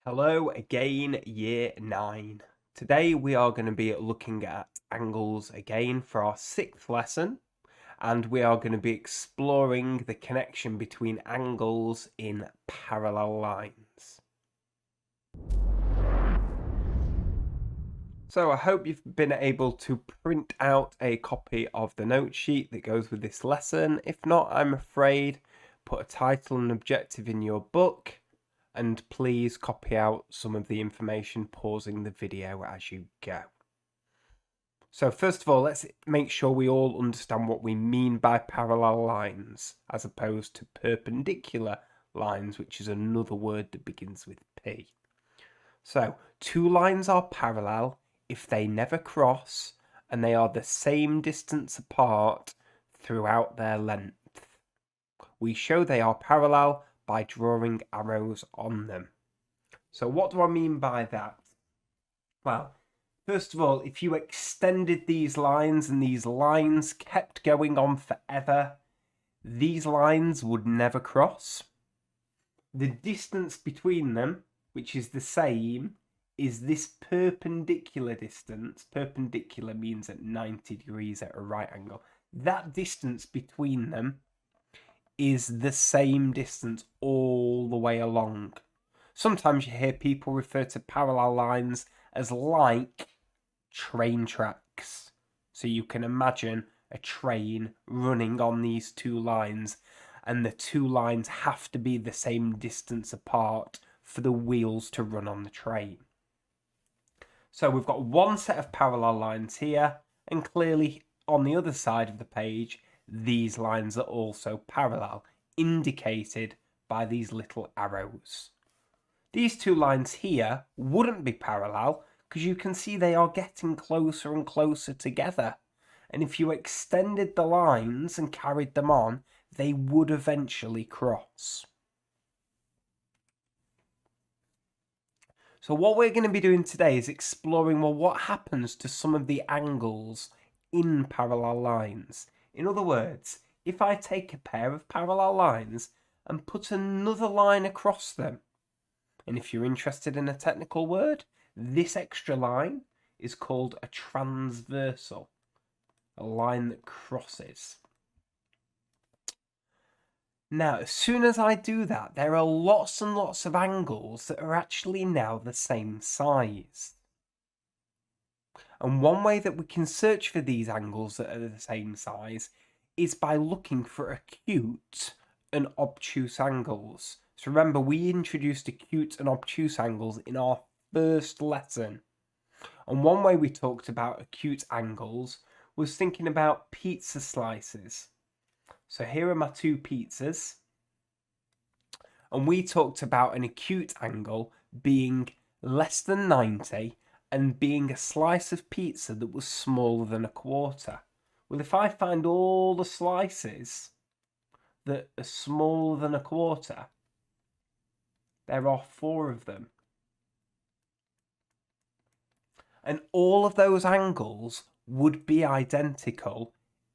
Hello again, year 9. Today we are going to be looking at angles again for our 6th lesson, and we are going to be exploring the connection between angles in parallel lines. So I hope you've been able to print out a copy of the note sheet that goes with this lesson. If not, I'm afraid, put a title and objective in your book, and please copy out some of the information, pausing the video as you go. So first of all, let's make sure we all understand what we mean by parallel lines, as opposed to perpendicular lines, which is another word that begins with P. So, two lines are parallel if they never cross and they are the same distance apart throughout their length. We show they are parallel by drawing arrows on them. So what do I mean by that? Well, first of all, if you extended these lines and these lines kept going on forever, these lines would never cross. The distance between them, which is the same, is this perpendicular distance. Perpendicular means at 90 degrees at a right angle. That distance between them is the same distance all the way along. Sometimes you hear people refer to parallel lines as like train tracks. So you can imagine a train running on these two lines, and the two lines have to be the same distance apart for the wheels to run on the train. So we've got one set of parallel lines here, and clearly on the other side of the page, these lines are also parallel, indicated by these little arrows. These two lines here wouldn't be parallel because you can see they are getting closer and closer together. And if you extended the lines and carried them on, they would eventually cross. So what we're going to be doing today is exploring, well, what happens to some of the angles in parallel lines. In other words, if I take a pair of parallel lines and put another line across them, and if you're interested in a technical word, this extra line is called a transversal, a line that crosses. Now, as soon as I do that, there are lots and lots of angles that are actually now the same size. And one way that we can search for these angles that are the same size is by looking for acute and obtuse angles. So remember, we introduced acute and obtuse angles in our first lesson. And one way we talked about acute angles was thinking about pizza slices. So here are my two pizzas. And we talked about an acute angle being less than 90 and being a slice of pizza that was smaller than a quarter. Well, if I find all the slices that are smaller than a quarter, there are 4 of them. And all of those angles would be identical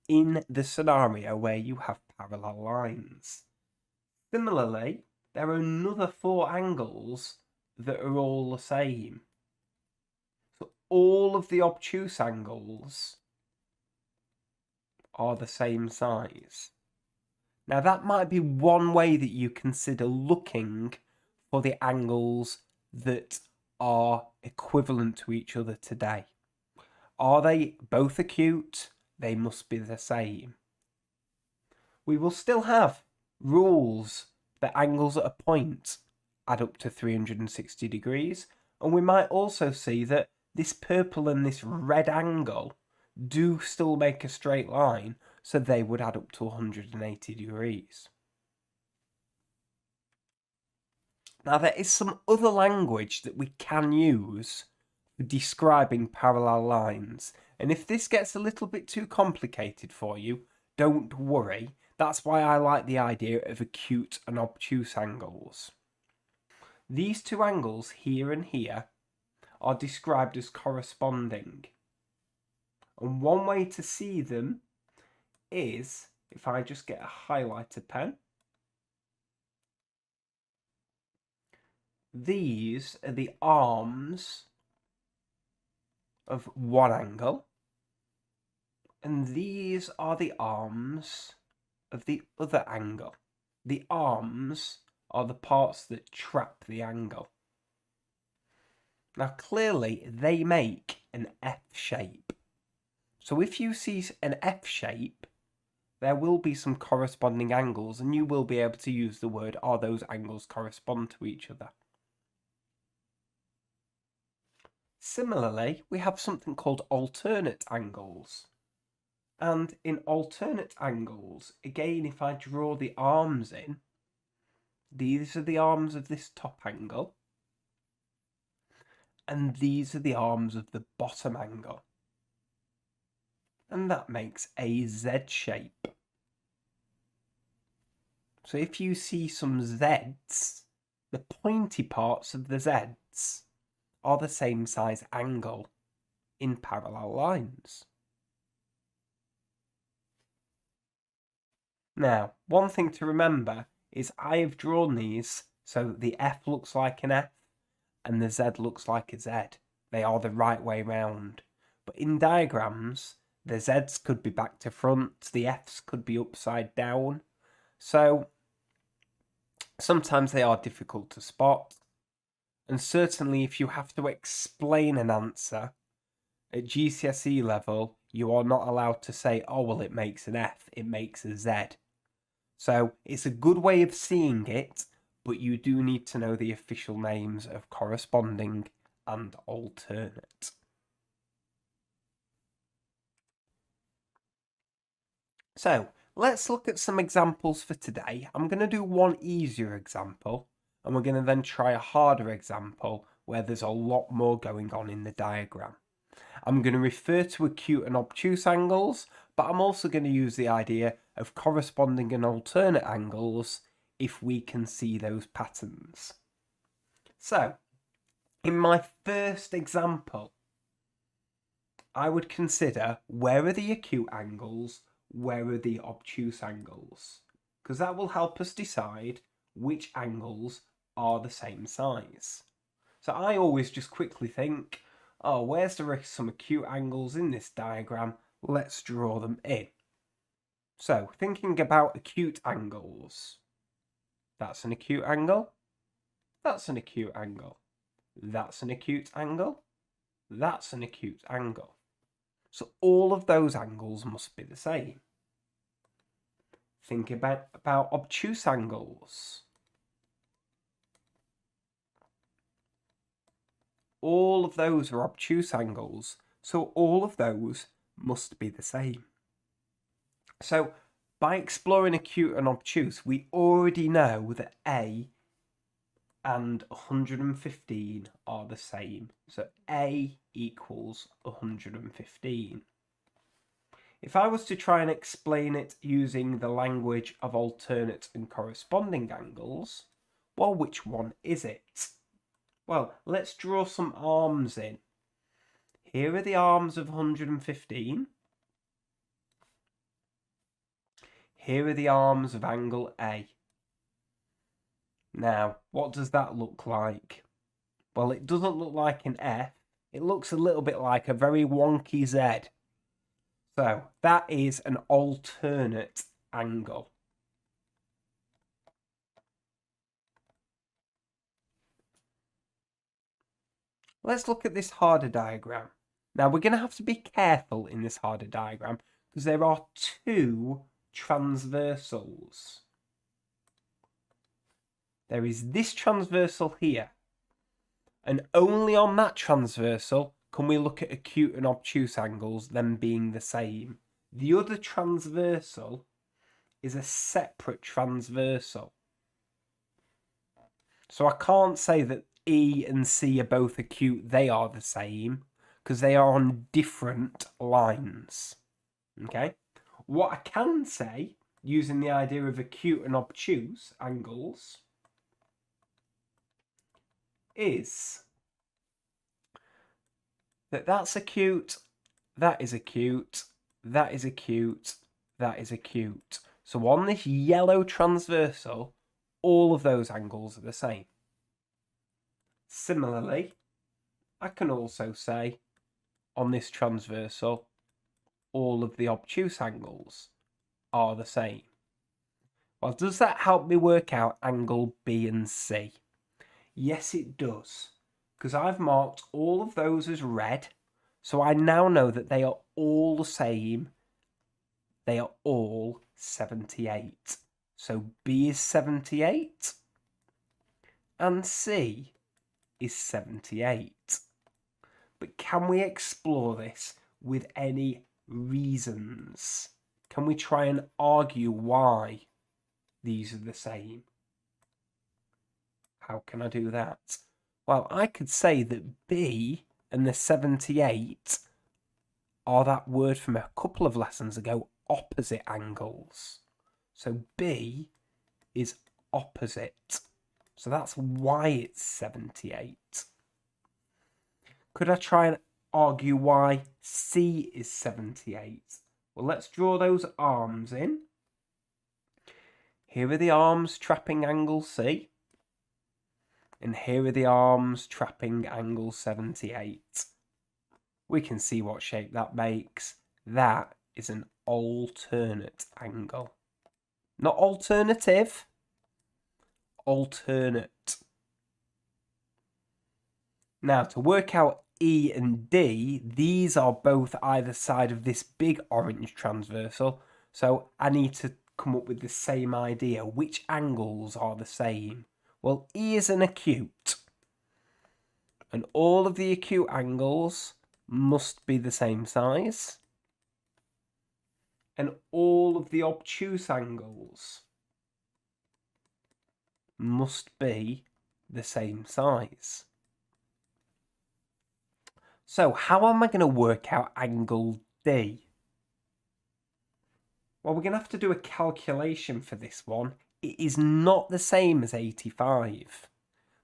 in the scenario where you have parallel lines. Similarly, there are another 4 angles that are all the same. So all of the obtuse angles are the same size. Now that might be one way that you consider looking for the angles that are equivalent to each other today. Are they both acute? They must be the same. We will still have rules that angles at a point add up to 360 degrees, and we might also see that this purple and this red angle do still make a straight line, so they would add up to 180 degrees. Now there is some other language that we can use for describing parallel lines, and if this gets a little bit too complicated for you, don't worry. That's why I like the idea of acute and obtuse angles. These two angles here and here are described as corresponding. And one way to see them is if I just get a highlighter pen. these are the arms of one angle, and these are the arms of the other angle. The arms are the parts that trap the angle. Now clearly they make an F shape. So if you see an F shape, there will be some corresponding angles, and you will be able to use the word, are those angles correspond to each other? Similarly, we have something called alternate angles. And in alternate angles, again, if I draw the arms in, these are the arms of this top angle, and these are the arms of the bottom angle. And that makes a Z shape. So if you see some Zs, the pointy parts of the Zs are the same size angle in parallel lines. Now, one thing to remember is I have drawn these so that the F looks like an F and the Z looks like a Z. They are the right way round. But in diagrams, the Zs could be back to front, the Fs could be upside down. So sometimes they are difficult to spot. And certainly if you have to explain an answer at GCSE level, you are not allowed to say, oh, well, it makes an F, it makes a Z. So it's a good way of seeing it, but you do need to know the official names of corresponding and alternate. So let's look at some examples for today. I'm going to do one easier example, and we're going to then try a harder example where there's a lot more going on in the diagram. I'm going to refer to acute and obtuse angles, but I'm also going to use the idea of corresponding and alternate angles if we can see those patterns. So, in my first example, I would consider where are the acute angles, where are the obtuse angles, because that will help us decide which angles are the same size. So I always just quickly think, oh, where's some acute angles in this diagram? Let's draw them in. So, thinking about acute angles. That's an acute angle. That's an acute angle. That's an acute angle. That's an acute angle. So all of those angles must be the same. Think about obtuse angles. All of those are obtuse angles, so all of those must be the same. So by exploring acute and obtuse, we already know that A and 115 are the same. So A equals 115. If I was to try and explain it using the language of alternate and corresponding angles, well, which one is it? Well, let's draw some arms in. Here are the arms of 115. Here are the arms of angle A. Now, what does that look like? Well, it doesn't look like an F. It looks a little bit like a very wonky Z. So, that is an alternate angle. Let's look at this harder diagram. Now, we're going to have to be careful in this harder diagram because there are two transversals. There is this transversal here, and only on that transversal can we look at acute and obtuse angles, them being the same. The other transversal is a separate transversal. So I can't say that E and C are both acute, they are the same, because they are on different lines. Okay? What I can say, using the idea of acute and obtuse angles, is that that's acute, that is acute, that is acute, that is acute. So on this yellow transversal, all of those angles are the same. Similarly, I can also say on this transversal, all of the obtuse angles are the same. Well, does that help me work out angle B and C? Yes, it does, because I've marked all of those as red, so I now know that they are all the same. They are all 78. So B is 78 and C is 78. But can we explore this with any reasons? Can we try and argue why these are the same? How can I do that? Well, I could say that B and the 78 are that word from a couple of lessons ago, opposite angles. So B is opposite. So that's why it's 78. Could I try and argue why C is 78? Well, let's draw those arms in. Here are the arms trapping angle C. And here are the arms trapping angle 78. We can see what shape that makes. That is an alternate angle. Not alternative, alternate. Now, to work out E and D, these are both either side of this big orange transversal, so I need to come up with the same idea. Which angles are the same? Well, E is an acute, and all of the acute angles must be the same size, and all of the obtuse angles must be the same size. So how am I going to work out angle D? Well, we're going to have to do a calculation for this one. It is not the same as 85,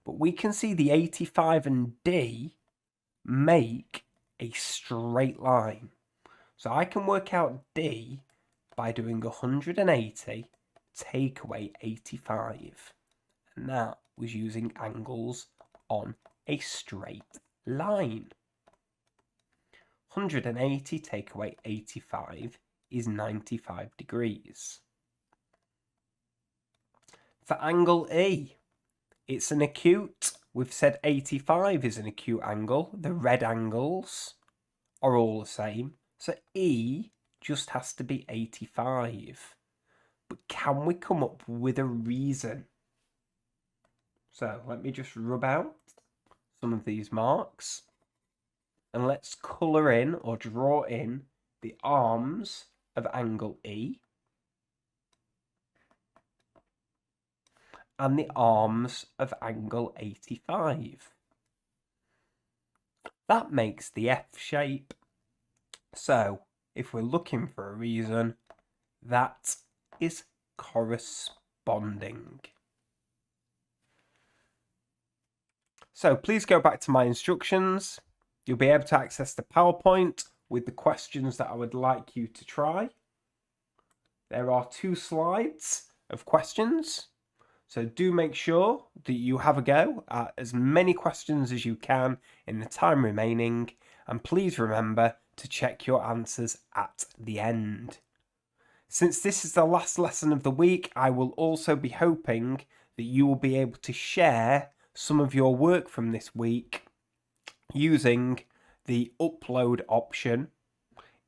but we can see the 85 and D make a straight line. So I can work out D by doing 180 take away 85. And that was using angles on a straight line. 180 take away 85 is 95 degrees. For angle E, it's an acute. We've said 85 is an acute angle. The red angles are all the same. So E just has to be 85. But can we come up with a reason? So let me just rub out some of these marks. And let's colour in or draw in the arms of angle E and the arms of angle 85. That makes the F shape. So, if we're looking for a reason, that is corresponding. So please go back to my instructions. You'll be able to access the PowerPoint with the questions that I would like you to try. There are 2 slides of questions, so do make sure that you have a go at as many questions as you can in the time remaining, and please remember to check your answers at the end. Since this is the last lesson of the week, I will also be hoping that you will be able to share some of your work from this week using the upload option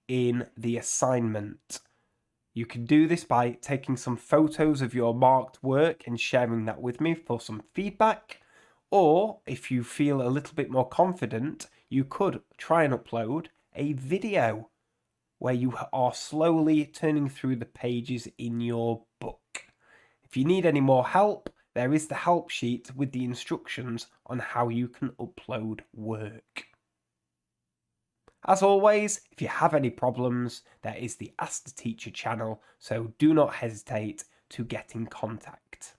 in the assignment. You can do this by taking some photos of your marked work and sharing that with me for some feedback. Or if you feel a little bit more confident, you could try and upload a video where you are slowly turning through the pages in your book. If you need any more help, there is the help sheet with the instructions on how you can upload work. As always, if you have any problems, there is the Ask the Teacher channel, so do not hesitate to get in contact.